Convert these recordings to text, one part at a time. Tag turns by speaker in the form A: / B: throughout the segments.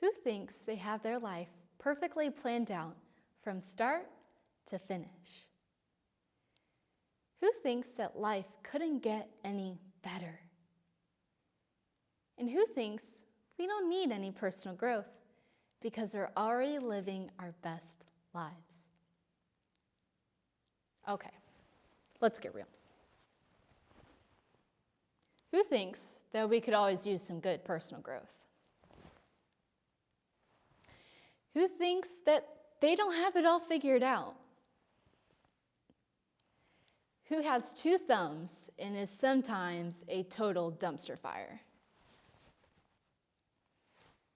A: Who thinks they have their life perfectly planned out from start to finish? Who thinks that life couldn't get any better? And who thinks we don't need any personal growth because we're already living our best lives? Okay, let's get real. Who thinks that we could always use some good personal growth? Who thinks that they don't have it all figured out? Who has two thumbs and is sometimes a total dumpster fire?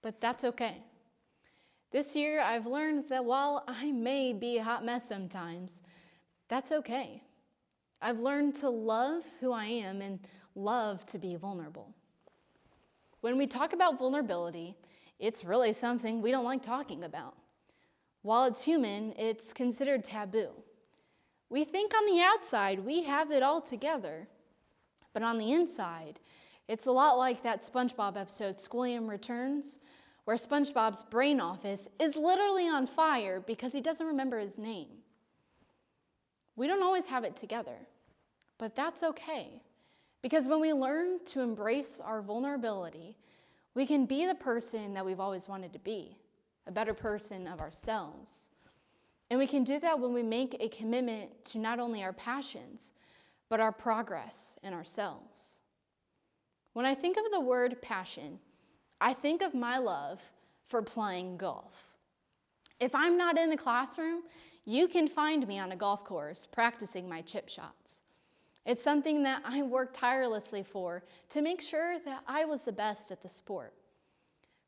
A: But that's okay. This year, I've learned that while I may be a hot mess sometimes, that's okay. I've learned to love who I am and love to be vulnerable. When we talk about vulnerability, it's really something we don't like talking about. While it's human, it's considered taboo. We think on the outside we have it all together, but on the inside, it's a lot like that SpongeBob episode, Squilliam Returns, where SpongeBob's brain office is literally on fire because he doesn't remember his name. We don't always have it together, but that's okay, because when we learn to embrace our vulnerability, we can be the person that we've always wanted to be, a better person of ourselves. And we can do that when we make a commitment to not only our passions, but our progress in ourselves. When I think of the word passion, I think of my love for playing golf. If I'm not in the classroom, you can find me on a golf course practicing my chip shots. It's something that I worked tirelessly for to make sure that I was the best at the sport.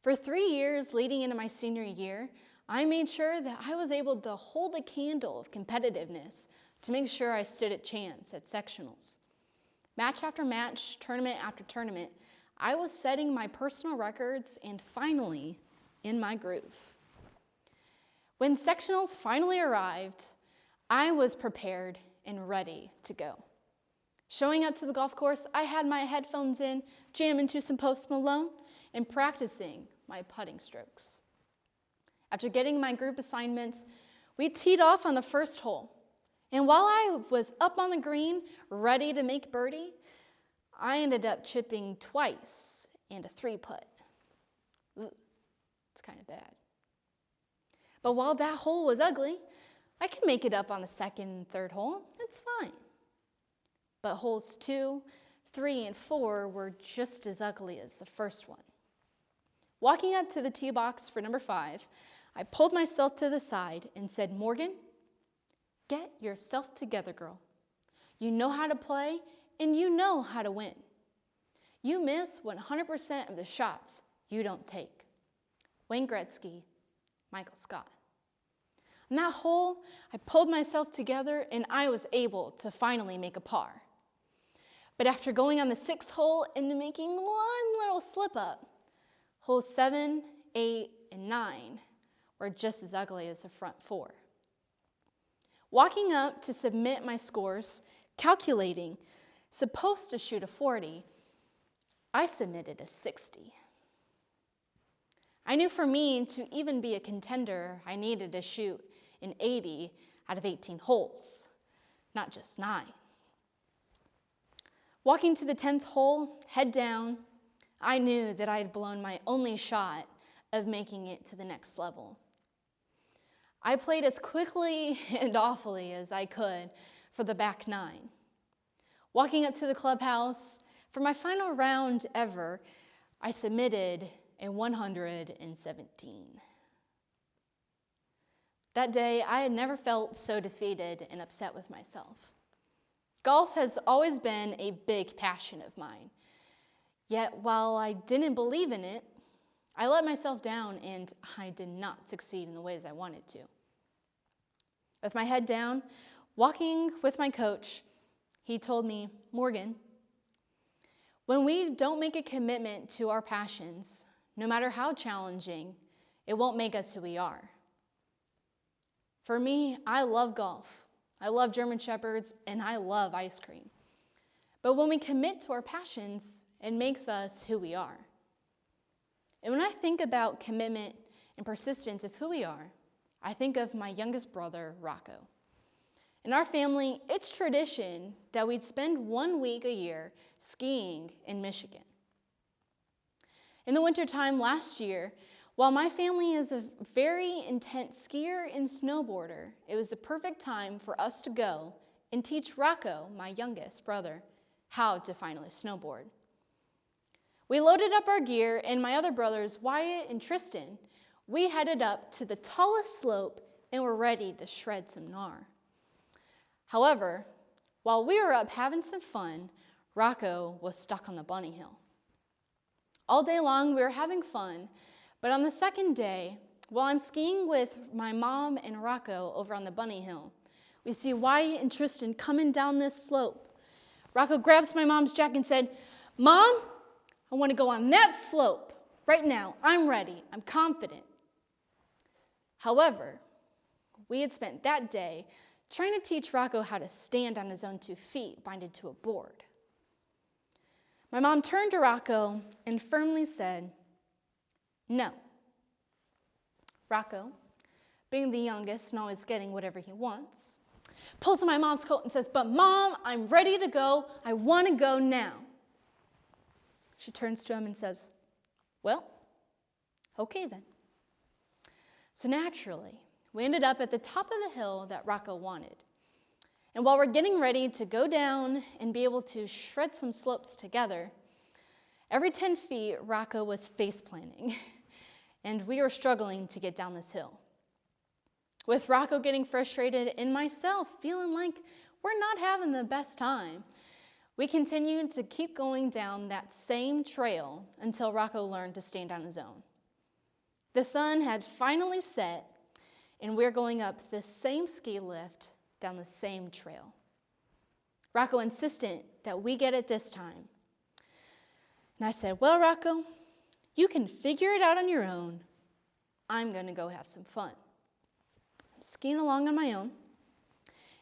A: For 3 years leading into my senior year, I made sure that I was able to hold a candle of competitiveness to make sure I stood a chance at sectionals. Match after match, tournament after tournament, I was setting my personal records and finally in my groove. When sectionals finally arrived, I was prepared and ready to go. Showing up to the golf course, I had my headphones in, jamming to some Post Malone, and practicing my putting strokes. After getting my group assignments, we teed off on the first hole. And while I was up on the green, ready to make birdie, I ended up chipping twice and a 3-putt. It's kind of bad. But while that hole was ugly, I could make it up on the second and third hole. It's fine. But holes 2, 3, and 4 were just as ugly as the first one. Walking up to the tee box for number 5, I pulled myself to the side and said, "Morgan, get yourself together, girl. You know how to play and you know how to win. You miss 100% of the shots you don't take." Wayne Gretzky, Michael Scott. On that hole, I pulled myself together and I was able to finally make a par. But after going on the 6th hole and making one little slip up, holes 7, 8, and 9 were just as ugly as the front 4. Walking up to submit my scores, calculating, supposed to shoot a 40, I submitted a 60. I knew for me to even be a contender, I needed to shoot an 80 out of 18 holes, not just 9. Walking to the 10th hole, head down, I knew that I had blown my only shot of making it to the next level. I played as quickly and awfully as I could for the back 9. Walking up to the clubhouse, for my final round ever, I submitted a 117. That day, I had never felt so defeated and upset with myself. Golf has always been a big passion of mine. Yet, while I didn't believe in it, I let myself down and I did not succeed in the ways I wanted to. With my head down, walking with my coach, he told me, "Morgan, when we don't make a commitment to our passions, no matter how challenging, it won't make us who we are." For me, I love golf. I love German Shepherds, and I love ice cream. But when we commit to our passions, it makes us who we are. And when I think about commitment and persistence of who we are, I think of my youngest brother, Rocco. In our family, it's tradition that we'd spend 1 week a year skiing in Michigan. In the wintertime last year, while my family is a very intense skier and snowboarder, it was the perfect time for us to go and teach Rocco, my youngest brother, how to finally snowboard. We loaded up our gear, and my other brothers, Wyatt and Tristan, we headed up to the tallest slope and were ready to shred some gnar. However, while we were up having some fun, Rocco was stuck on the bunny hill. All day long, we were having fun, but on the second day, while I'm skiing with my mom and Rocco over on the bunny hill, we see Wyatt and Tristan coming down this slope. Rocco grabs my mom's jacket and said, "Mom, I want to go on that slope. Right now, I'm ready. I'm confident." However, we had spent that day trying to teach Rocco how to stand on his own 2 feet, binded to a board. My mom turned to Rocco and firmly said, "No." Rocco, being the youngest and always getting whatever he wants, pulls on my mom's coat and says, "But Mom, I'm ready to go. I want to go now." She turns to him and says, "Well, okay then." So naturally, we ended up at the top of the hill that Rocco wanted. And while we're getting ready to go down and be able to shred some slopes together, every 10 feet, Rocco was face planting, and we were struggling to get down this hill. With Rocco getting frustrated and myself feeling like we're not having the best time, we continued to keep going down that same trail until Rocco learned to stand on his own. The sun had finally set, and we're going up the same ski lift down the same trail. Rocco insisted that we get it this time. And I said, "Well, Rocco, you can figure it out on your own. I'm going to go have some fun." I'm skiing along on my own,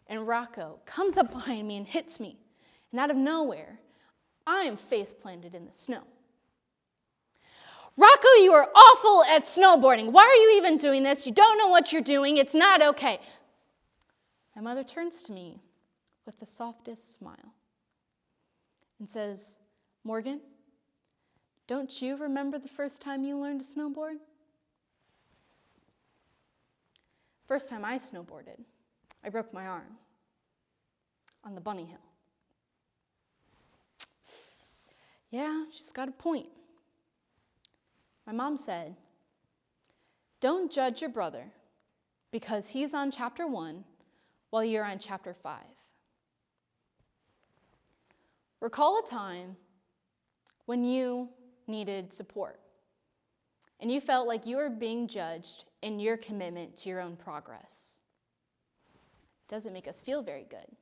A: and Rocco comes up behind me and hits me. And out of nowhere, I am face planted in the snow. "Rocco, you are awful at snowboarding. Why are you even doing this? You don't know what you're doing. It's not okay." My mother turns to me with the softest smile and says, "Morgan, don't you remember the first time you learned to snowboard?" First time I snowboarded, I broke my arm on the bunny hill. Yeah, she's got a point. My mom said, "Don't judge your brother because he's on chapter 1 while you're on chapter 5. Recall a time when you needed support and you felt like you were being judged in your commitment to your own progress. It doesn't make us feel very good.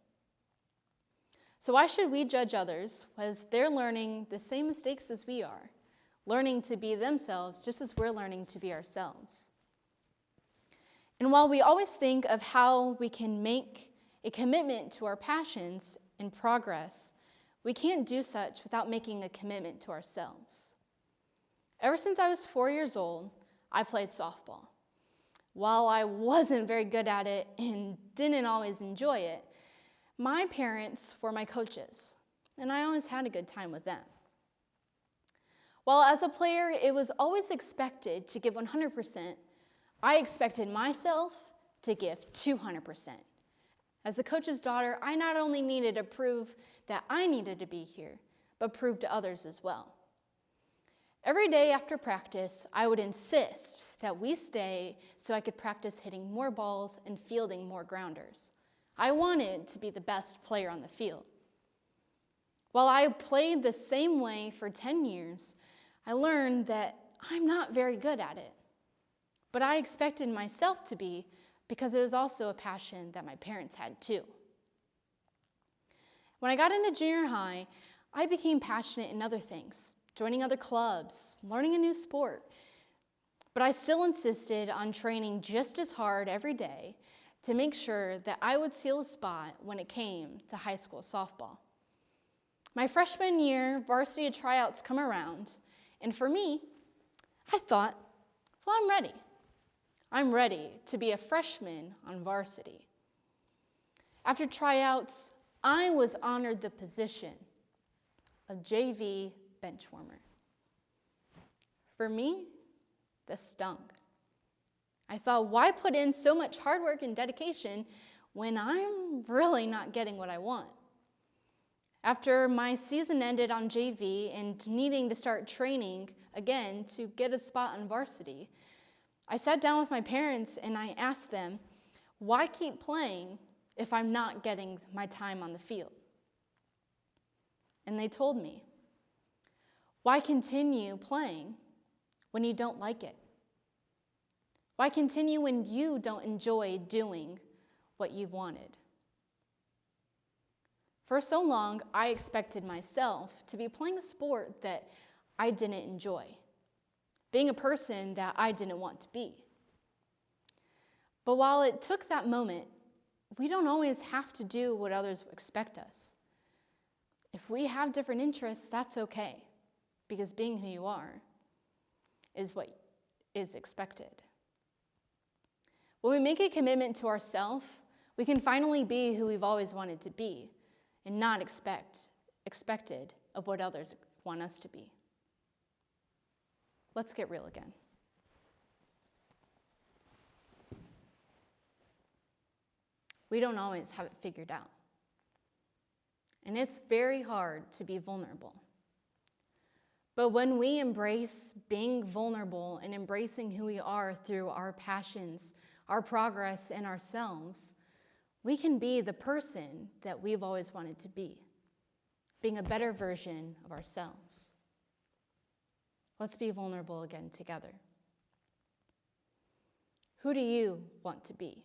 A: So why should we judge others as they're learning the same mistakes as we are, learning to be themselves just as we're learning to be ourselves? And while we always think of how we can make a commitment to our passions and progress, we can't do such without making a commitment to ourselves. Ever since I was 4 years old, I played softball. While I wasn't very good at it and didn't always enjoy it, my parents were my coaches, and I always had a good time with them. While as a player, it was always expected to give 100%, I expected myself to give 200%. As a coach's daughter, I not only needed to prove that I needed to be here, but prove to others as well. Every day after practice, I would insist that we stay so I could practice hitting more balls and fielding more grounders. I wanted to be the best player on the field. While I played the same way for 10 years, I learned that I'm not very good at it. But I expected myself to be because it was also a passion that my parents had too. When I got into junior high, I became passionate in other things, joining other clubs, learning a new sport. But I still insisted on training just as hard every day to make sure that I would seal a spot when it came to high school softball. My freshman year, varsity tryouts come around, and for me, I thought, well, I'm ready. I'm ready to be a freshman on varsity. After tryouts, I was honored the position of JV bench warmer. For me, this stung. I thought, why put in so much hard work and dedication when I'm really not getting what I want? After my season ended on JV and needing to start training again to get a spot on varsity, I sat down with my parents and I asked them, why keep playing if I'm not getting my time on the field? And they told me, why continue playing when you don't like it? Why continue when you don't enjoy doing what you've wanted? For so long, I expected myself to be playing a sport that I didn't enjoy, being a person that I didn't want to be. But while it took that moment, we don't always have to do what others expect us. If we have different interests, that's okay, because being who you are is what is expected. When we make a commitment to ourselves, we can finally be who we've always wanted to be and not expected of what others want us to be. Let's get real again. We don't always have it figured out. And it's very hard to be vulnerable. But when we embrace being vulnerable and embracing who we are through our passions, our progress, and ourselves, we can be the person that we've always wanted to be, being a better version of ourselves. Let's be vulnerable again together. Who do you want to be?